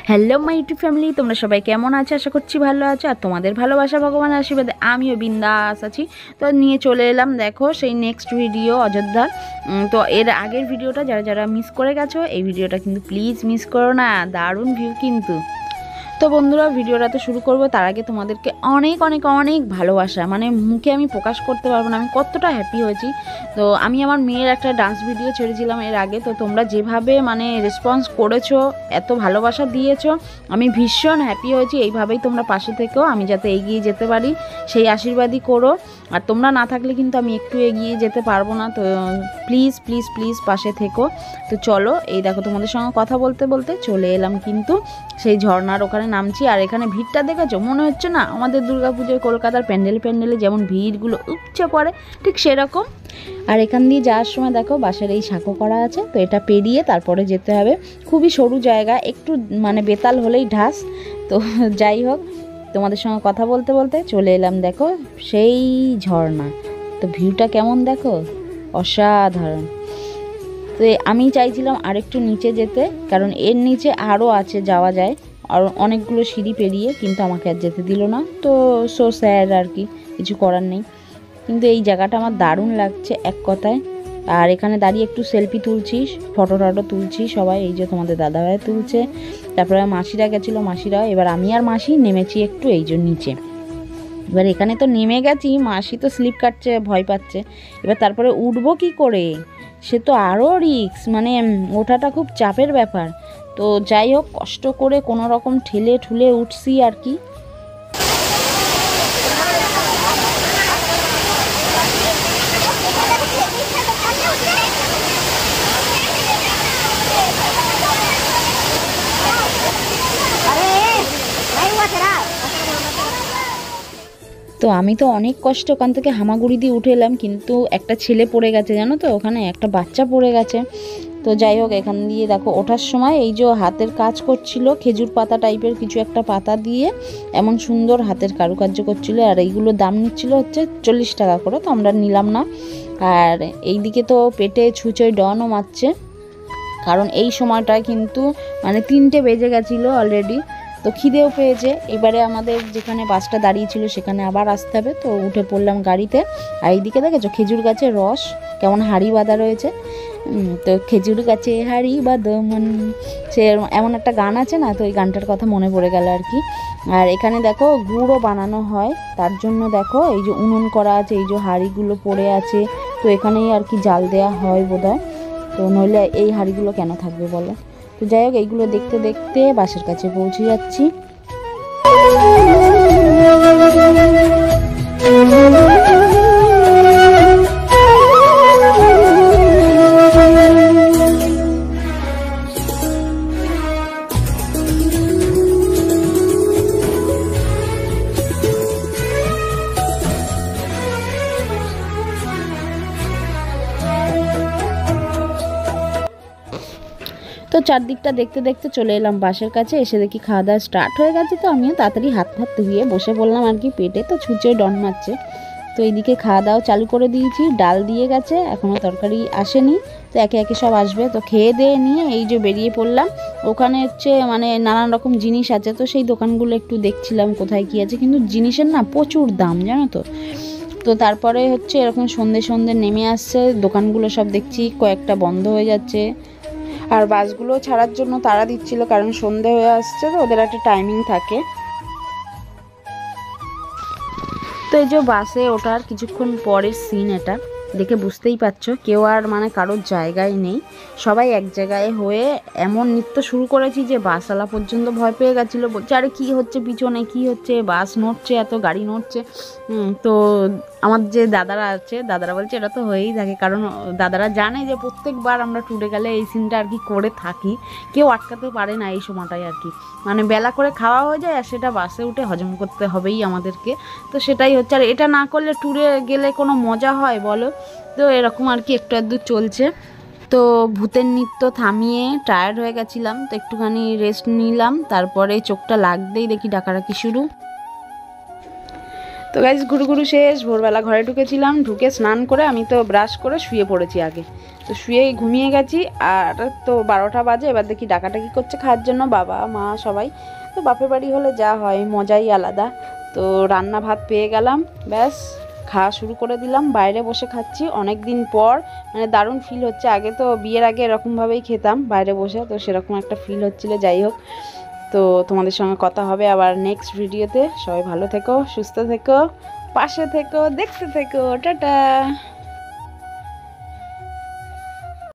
Hello my YouTube family, তোমরা সবাই কেমন আছো? আশা করছি ভালো আছো। আর তোমাদের ভালোবাসা ভগবানের আশীর্বাদে আমিও বিন্দাস আছি। তো নিয়ে চলে এলাম দেখো সেই নেক্সট ভিডিও অযোধ্যার। তো এর আগের ভিডিওটা যারা যারা মিস করে গেছো, এই ভিডিওটা কিন্তু প্লিজ মিস করো না, দারুণ ভিউ কিন্তু। তো বন্ধুরা, ভিডিওটা তো শুরু করবো তার আগে তোমাদেরকে অনেক অনেক অনেক ভালোবাসা, মানে মুখে আমি প্রকাশ করতে পারবো না আমি কতটা হ্যাপি হয়েছি। তো আমি আমার মেয়ের একটা ডান্স ভিডিও ছেড়েছিলাম এর আগে, তো তোমরা যেভাবে মানে রেসপন্স করেছো, এত ভালোবাসা দিয়েছো, আমি ভীষণ হ্যাপি হয়েছি। এইভাবেই তোমরা পাশে থেকেও, আমি যাতে এগিয়ে যেতে পারি সেই আশীর্বাদই করো। আর তোমরা না থাকলে কিন্তু আমি একটু এগিয়ে যেতে পারবো না। তো প্লিজ প্লিজ প্লিজ পাশে থেকো। তো চলো, এই দেখো তোমাদের সঙ্গে কথা বলতে বলতে চলে এলাম কিন্তু সেই ঝর্ণার ওখানে নামছি। আর এখানে ভিড়টা দেখেছো, মনে হচ্ছে না আমাদের দুর্গাপুজোয় কলকাতার প্যান্ডেলে যেমন ভিড়গুলো উপচে পড়ে, ঠিক সেরকম। আর এখান দিয়ে যাওয়ার সময় দেখো বাঁশের এই সাঁকো করা আছে, তো এটা পেরিয়ে তারপরে যেতে হবে। খুবই সরু জায়গা, একটু মানে বেতাল হলেই ঢাস। তো যাই হোক, তোমাদের সঙ্গে কথা বলতে বলতে চলে এলাম দেখো সেই ঝর্ণা। তো ভিউটা কেমন দেখো, অসাধারণ। তো আমি চাইছিলাম আরেকটু নিচে যেতে, কারণ এর নিচে আরও আছে, যাওয়া যায় আর অনেকগুলো সিঁড়ি পেরিয়ে, কিন্তু আমাকে আর যেতে দিল না। তো সো স্যাড আর কি, কিছু করার নেই। কিন্তু এই জায়গাটা আমার দারুণ লাগছে এক কথায়। আর এখানে দাঁড়িয়ে একটু সেলফি তুলছি, ফটো তুলছি সবাই, এই যে তোমাদের দাদাভাই তুলছে, তারপরে মাসিরা গেছিলো, মাসিরা। এবার আমি আর মাসি নেমেছি একটু এই জন্য নিচে। এবার এখানে তো নেমে গেছি, মাসি তো স্লিপ কাটছে, ভয় পাচ্ছে। এবার তারপরে উঠবো কি করে, সে তো আরও রিস্ক, মানে ওঠাটা খুব চাপের ব্যাপার। তো যাই হোক, কষ্ট করে কোনো রকম ঠেলে ঠুলে উঠছি আর কি। তো আমি তো অনেক কষ্ট ওখান থেকে হামাগুড়ি দিয়ে উঠে এলাম, কিন্তু একটা ছেলে পড়ে গেছে জানো তো, ওখানে একটা বাচ্চা পড়ে গেছে। তো যাই হোক, এখান দিয়ে দেখো ওঠার সময় এই যে হাতের কাজ করছিল, খেজুর পাতা টাইপের কিছু একটা পাতা দিয়ে এমন সুন্দর হাতের কারুকার্য করছিল। আর এইগুলো দাম নিচ্ছিল হচ্ছে 40 টাকা করে, তো আমরা নিলাম না। আর এইদিকে তো পেটে ছুঁচোয় ডনও মারছে, কারণ এই সময়টায় কিন্তু মানে 3টে বেজে গেছিলো অলরেডি। তো খিদেও পেয়েছে। এবারে আমাদের যেখানে বাসটা দাঁড়িয়েছিল সেখানে আবার আসতে হবে, তো উঠে পড়লাম গাড়িতে। আর এইদিকে দেখেছো খেজুর গাছের রস কেমন হাড়ি বাঁধা রয়েছে। তো খেজুর গাছে হাড়ি বাঁধমন, সে এমন একটা গান আছে না, তো এই গানটার কথা মনে পড়ে গেল আর কি। আর এখানে দেখো গুড়ও বানানো হয়, তার জন্য দেখো এই যে উনুন করা আছে, এই যে হাঁড়িগুলো পড়ে আছে, তো এখানেই আর কি জাল দেওয়া হয় বোধহয়। তো নইলে এই হাঁড়িগুলো কেন থাকবে বলো। তো যাই হোক, এইগুলো দেখতে দেখতে বাসের কাছে পৌঁছে যাচ্ছি। তো চারদিকটা দেখতে দেখতে চলে এলাম বাসের কাছে। এসে দেখি খাওয়া দাওয়া স্টার্ট হয়ে গেছে, তো আমিও তাড়াতাড়ি হাত ধুয়ে বসে পড়লাম আর কি। পেটে তো ছুঁচে ডন মারছে। তো এইদিকে খাওয়া দাওয়া চালু করে দিয়েছি, ডাল দিয়ে গেছে, এখনও তরকারি আসেনি, তো একে একে সব আসবে। তো খেয়ে দিয়ে নিয়ে এই যে বেরিয়ে পড়লাম। ওখানে হচ্ছে মানে নানান রকম জিনিস আছে, তো সেই দোকানগুলো একটু দেখছিলাম কোথায় কী আছে, কিন্তু জিনিসের না প্রচুর দাম জানো তো। তো তারপরে হচ্ছে এরকম সন্ধে সন্ধে নেমে আসছে, দোকানগুলো সব দেখছি কয়েকটা বন্ধ হয়ে যাচ্ছে। আর বাসগুলো ছাড়ার জন্য তাড়া দিচ্ছিল, কারণ সন্ধে হয়ে আসছে, তো ওদের একটা টাইমিং থাকে। তো এই যে বাসে ওঠার কিছুক্ষণ পরের সিন, এটা দেখে বুঝতেই পারছো কেউ আর মানে কারোর জায়গায় নেই, সবাই এক জায়গায় হয়ে এমন নৃত্য শুরু করেছি যে বাসওয়ালা পর্যন্ত ভয় পেয়ে গেছিলো, বলছে আরে কী হচ্ছে পিছনে, কী হচ্ছে, বাস নড়ছে, এত গাড়ি নড়ছে। তো আমার যে দাদারা আছে, দাদারা বলছে এটা তো হয়েই থাকে, কারণ দাদারা জানে যে প্রত্যেকবার আমরা ট্যুরে গেলে এই সিনটা আর কি করে থাকি, কেউ আটকাতে পারে না এই সময়টায় আর কি। মানে বেলা করে খাওয়া হয়ে যায়, আর সেটা বাসে উঠে হজম করতে হবেই আমাদেরকে। তো সেটাই হচ্ছে, আর এটা না করলে ট্যুরে গেলে কোনো মজা হয় বলো। তো এরকম আর কি একটু আধটু চলছে। তো ভূতের নৃত্য থামিয়ে টায়ার্ড হয়ে গেছিলাম, তো একটুখানি রেস্ট নিলাম, তারপরে চোখটা লাগতেই দেখি ডাকাডাকি শুরু। তো গাইস ঘুরু শেষ, ভোরবেলা ঘরে ঢুকেছিলাম, ঢুকে স্নান করে আমি তো ব্রাশ করে শুয়ে পড়েছি আগে। তো শুয়ে ঘুমিয়ে গেছি। আর তো 12টা বাজে, এবার দেখি ডাকাডাকি করছে খাওয়ার জন্য বাবা মা সবাই। তো বাপের বাড়ি হলে যা হয় মজাই আলাদা। তো রান্না ভাত পেয়ে গেলাম, ব্যাস খাওয়া শুরু করে দিলাম। বাইরে বসে খাচ্ছি অনেক দিন পর, মানে দারুণ ফিল হচ্ছে। আগে তো বিয়ের আগে এরকমভাবেই খেতাম বাইরে বসে, তো সেরকম একটা ফিল হচ্ছিল। যাই হোক, তো তোমাদের সঙ্গে কথা হবে আবার নেক্সট ভিডিওতে। সবাই ভালো থেকো, সুস্থ থেকো, পাশে থেকো, দেখতে থেকো, টাটা।